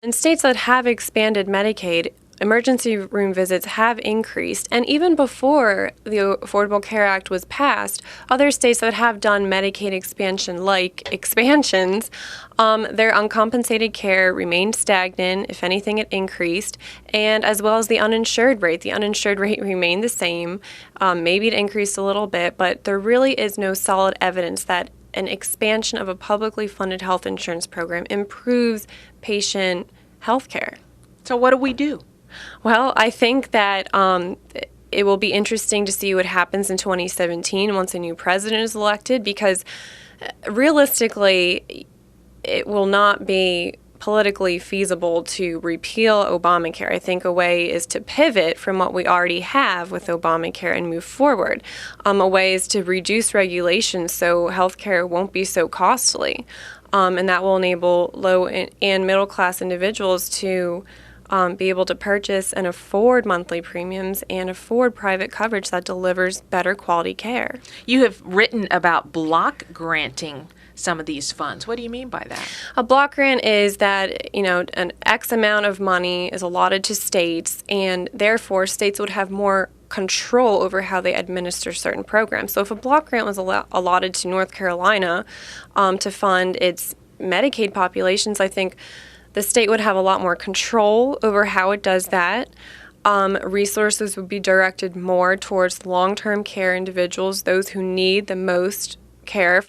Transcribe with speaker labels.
Speaker 1: In states that have expanded Medicaid, emergency room visits have increased, and even before the Affordable Care Act was passed, other states that have done Medicaid expansions, their uncompensated care remained stagnant. If anything, it increased, and as well as the uninsured rate. The uninsured rate remained the same. Maybe it increased a little bit, but there really is no solid evidence that an expansion of a publicly funded health insurance program improves patient health care.
Speaker 2: So what do we do?
Speaker 1: Well, I think that it will be interesting to see what happens in 2017 once a new president is elected, because realistically, it will not be politically feasible to repeal Obamacare. I think a way is to pivot from what we already have with Obamacare and move forward. A way is to reduce regulations so healthcare won't be so costly, and that will enable low and middle class individuals to be able to purchase and afford monthly premiums and afford private coverage that delivers better quality care.
Speaker 2: You have written about block granting some of these funds. What do you mean by that?
Speaker 1: A block grant is that, an X amount of money is allotted to states, and therefore states would have more control over how they administer certain programs. So if a block grant was allotted to North Carolina to fund its Medicaid populations, I think the state would have a lot more control over how it does that. Resources would be directed more towards long-term care individuals, those who need the most care.